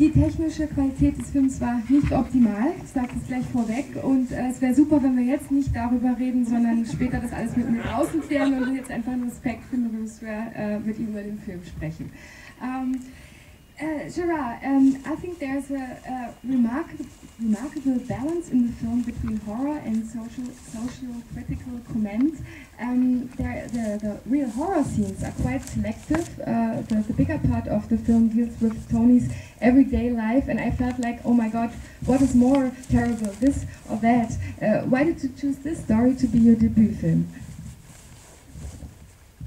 Die technische Qualität des Films war nicht optimal, ich sage das gleich vorweg, und es wäre super, wenn wir jetzt nicht darüber reden, sondern später das alles mit mir draußen klären und jetzt einfach einen Respekt für den Regisseur mit ihm über den Film sprechen. Gerard, I think there's a remarkable balance in the film between horror and social-critical comment. The real horror scenes are quite selective. The bigger part of the film deals with Tony's everyday life, and I felt like, oh my god, what is more terrible, this or that? Why did you choose this story to be your debut film?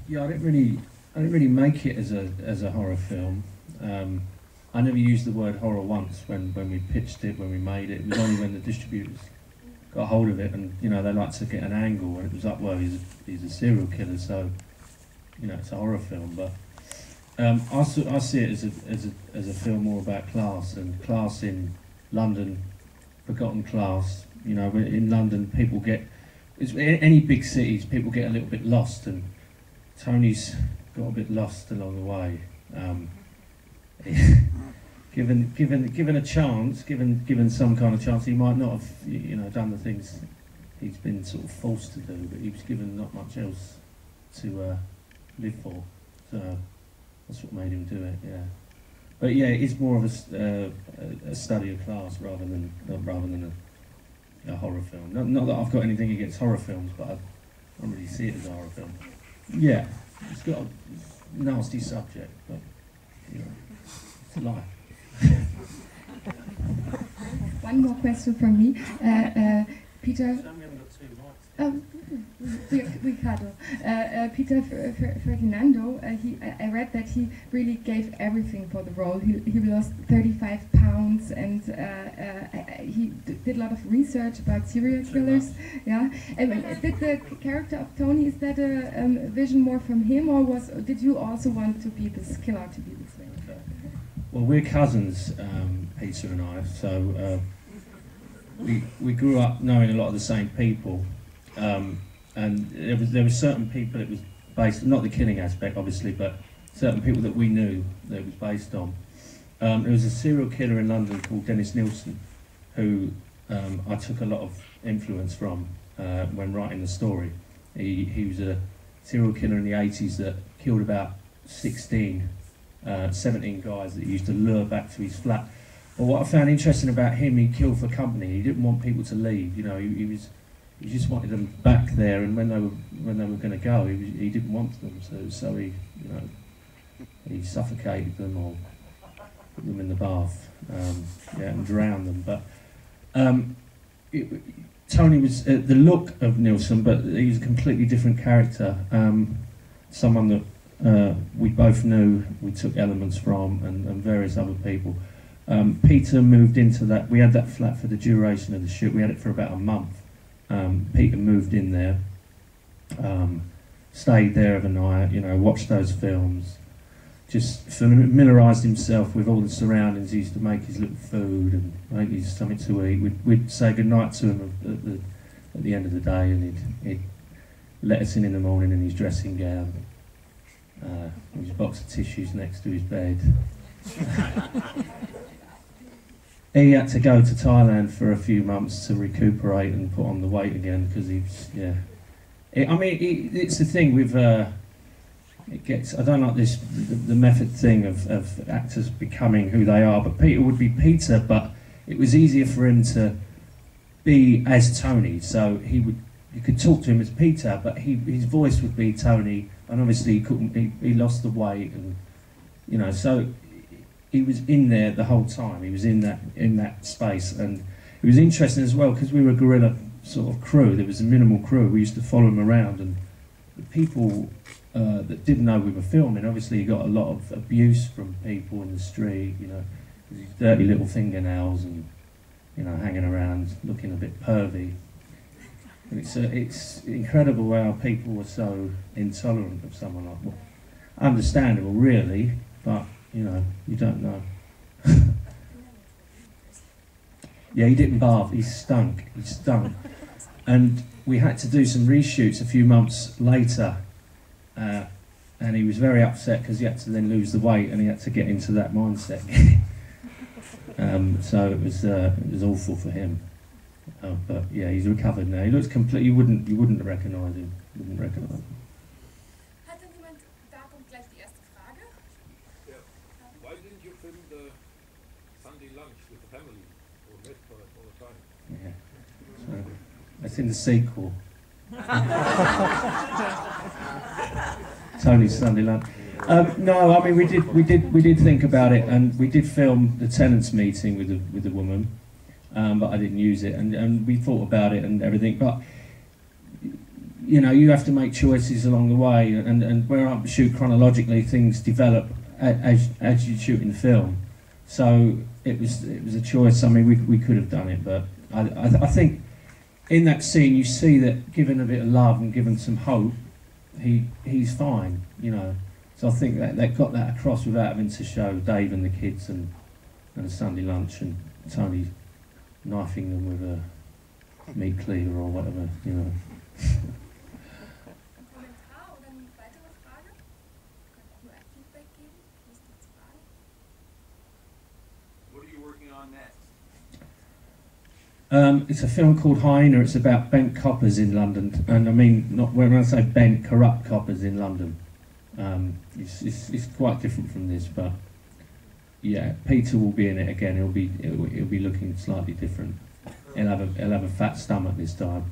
Yeah, I didn't really make it as a horror film. I never used the word horror once when we pitched it, when we made it. It was only when the distributors got hold of it, and you know, they like to get an angle, and it was like, well, he's a serial killer, so you know, it's a horror film. But I see it as a film more about class, and class in London, forgotten class. You know, in London, people get, any big cities, people get a little bit lost, and Tony's got a bit lost along the way. Given a chance, given some kind of chance, he might not have, you know, done the things he's been sort of forced to do, but he was given not much else to live for. So that's what made him do it. Yeah, but yeah, it's more of a study of class rather than a horror film. Not that I've got anything against horror films, but I don't really see it as a horror film. Yeah, it's got a nasty subject, but you know, it's a lie. One more question from me, Peter. Ricardo. Peter Ferdinando. I read that he really gave everything for the role. He lost 35 pounds, and he did a lot of research about serial killers. Yeah. Did the character of Tony, is that a vision more from him, or did you also want to be this killer, to be this way? Well, we're cousins, Peter and I, so we grew up knowing a lot of the same people, and there were certain people it was based, not the killing aspect obviously, but certain people that we knew that it was based on. There was a serial killer in London called Dennis Nilsen, who I took a lot of influence from when writing the story. He was a serial killer in the 80s that killed about 17 guys that he used to lure back to his flat. But what I found interesting about him, he killed for company. He didn't want people to leave. You know, he just wanted them back there. And when they were going to go, he didn't want them. So he, you know, he suffocated them or put them in the bath, and drowned them. But Tony was the look of Nilsen, but he was a completely different character. Someone that we both knew, we took elements from, and various other people. Peter moved into that. We had that flat for the duration of the shoot. We had it for about a month. Peter moved in there, stayed there overnight, you know, watched those films, just familiarised himself with all the surroundings. He used to make his little food and make his something to eat. We'd say goodnight to him at the end of the day, and he'd let us in the morning in his dressing gown, with his box of tissues next to his bed. He had to go to Thailand for a few months to recuperate and put on the weight again, because he's, yeah. It's the thing with, it gets, I don't like this, the method thing of actors becoming who they are, but Peter would be Peter, but it was easier for him to be as Tony, so you could talk to him as Peter, but his voice would be Tony, and obviously he lost the weight, and, you know, so he was in there the whole time. He was in that space, and it was interesting as well because we were a guerrilla sort of crew. There was a minimal crew. We used to follow him around, and the people that didn't know we were filming, obviously he got a lot of abuse from people in the street, you know, with his dirty little fingernails and, you know, hanging around looking a bit pervy. And it's incredible how people were so intolerant of someone like that. Understandable, really, but you know, you don't know. Yeah, he didn't bath, he stunk. And we had to do some reshoots a few months later, and he was very upset because he had to then lose the weight and he had to get into that mindset. So it was awful for him. But yeah, he's recovered now. He looks completely. You wouldn't recognise him. Wouldn't recognise him. Hat denn jemand, da kommt gleich die erste Frage. Yeah. Why didn't you film the Sunday lunch with the family or met for it all the time? Yeah. So that's in the sequel. Tony's Sunday lunch. No, I mean we did think about it, and we did film the tenants meeting with the woman, but I didn't use it, and we thought about it and everything. But you know, you have to make choices along the way, and where I shoot chronologically, things develop as you shoot in film. So it was a choice. I mean, we could have done it, but I think in that scene you see that given a bit of love and given some hope, he's fine, you know. So I think that got that across without having to show Dave and the kids and a Sunday lunch and Tony knifing them with a meat cleaver or whatever, you know. Ein Kommentar oder eine weitere Frage? Könnt auch nur ein Feedback geben. Lust zu fragen. What are you working on next? It's a film called Hyena. It's about bent coppers in London, and I mean, not when I say bent, corrupt coppers in London. It's quite different from this, but yeah, Peter will be in it again. He'll be looking slightly different. He'll have a fat stomach this time.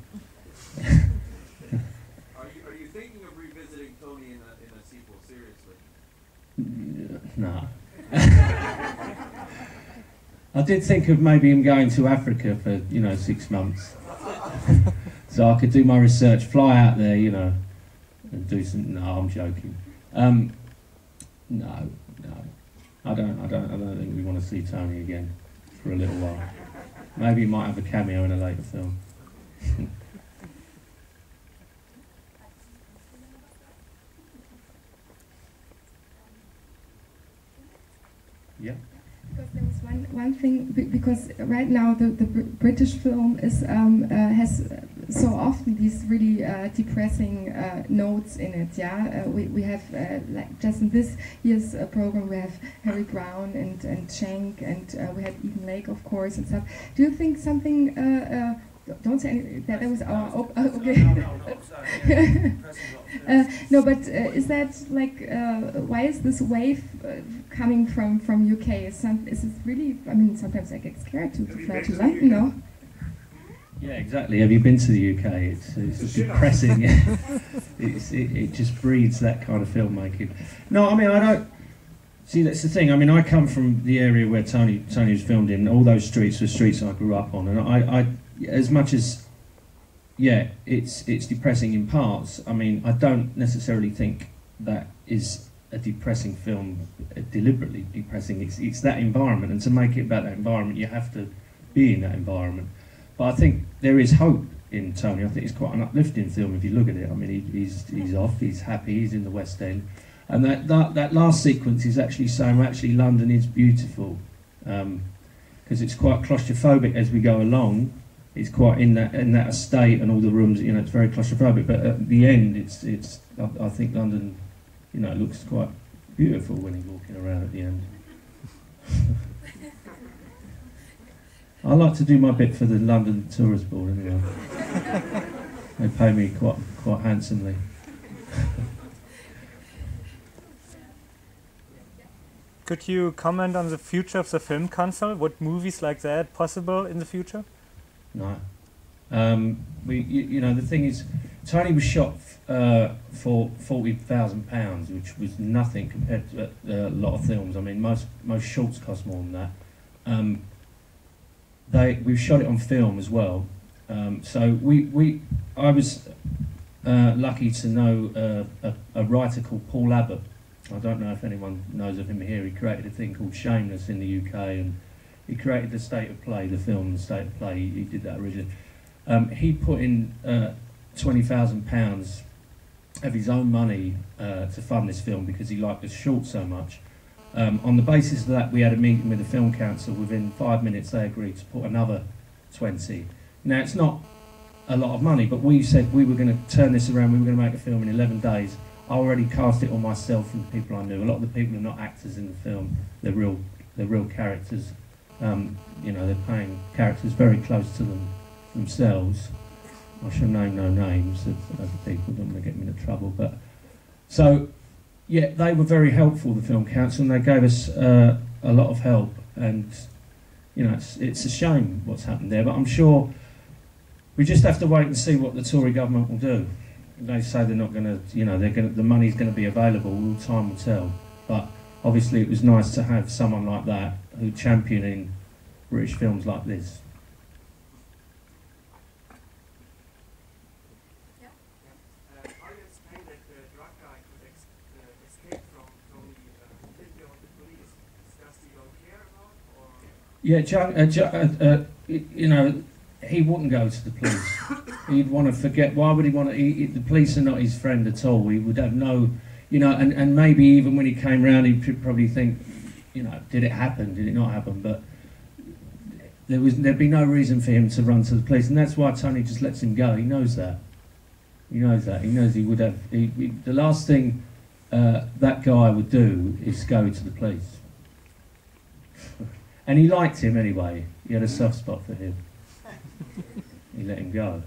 Are you thinking of revisiting Tony in a sequel? Seriously? No. I did think of maybe him going to Africa for 6 months, so I could do my research, fly out there, and do some. No, I'm joking. No. I don't think we want to see Tony again for a little while. Maybe he might have a cameo in a later film. Yeah. Because there was one thing, because right now the British film is has so often these really depressing notes in it. Yeah, we have like just in this year's program we have Harry Brown and Schenk, and we had Eden Lake, of course, and stuff. Do you think something? Don't say anything. That was our okay. No, but is that like why is this wave coming from UK? Is it really? I mean, sometimes I get scared to fly to London. No. Yeah, exactly. Have you been to the UK? It's depressing. it just breeds that kind of filmmaking. No, I mean I don't. See, that's the thing. I mean, I come from the area where Tony was filmed in. All those streets were streets I grew up on, and I as much as, yeah, it's depressing in parts. I mean, I don't necessarily think that is a depressing film, deliberately depressing. It's that environment, and to make it about that environment, you have to be in that environment. But I think there is hope in Tony. I think it's quite an uplifting film if you look at it. I mean, he's off, he's happy, he's in the West End, and that last sequence is actually saying, well, actually, London is beautiful, because it's quite claustrophobic as we go along. It's quite in that estate and all the rooms, it's very claustrophobic. But at the end, it's I think London, looks quite beautiful when he's walking around at the end. I like to do my bit for the London Tourist Board anyway. They pay me quite handsomely. Could you comment on the future of the film council? Would movies like that possible in the future? No. The thing is, Tony was shot for £40,000, which was nothing compared to a lot of films. I mean, most shorts cost more than that. We've shot it on film as well. So I was lucky to know a writer called Paul Abbott. I don't know if anyone knows of him here. He created a thing called Shameless in the UK, and he created The State of Play, the film The State of Play. He did that originally. He put in £20,000 of his own money to fund this film because he liked the short so much. On the basis of that, we had a meeting with the Film Council. Within 5 minutes, they agreed to put another 20. Now, it's not a lot of money, but we said we were going to turn this around. We were going to make a film in 11 days. I already cast it on myself and the people I knew. A lot of the people are not actors in the film; they're real characters. You know, they're playing characters very close to themselves. I shall name no names of people, don't want to get me into trouble. But so, yeah, they were very helpful, the Film Council, and they gave us a lot of help. And you know, it's a shame what's happened there, but I'm sure we just have to wait and see what the Tory government will do. They say they're not going to, you know, the money's going to be available. All time will tell. But obviously, it was nice to have someone like that who championing British films like this. How do you explain that the drug guy could escape from Tony Hilfiger of the police? Is that you don't care about, or? Yeah, you know, he wouldn't go to the police. He'd want to forget. Why would he want to? The police are not his friend at all. He would have no, you know, and maybe even when he came round, he'd probably think, you know, did it happen? Did it not happen? But there'd be no reason for him to run to the police, and that's why Tony just lets him go. He knows that. He knows that. He knows he would have. The last thing that guy would do is go to the police. And he liked him anyway. He had a soft spot for him. He let him go.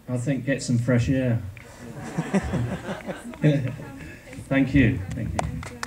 I think get some fresh air. Thank you. Thank you.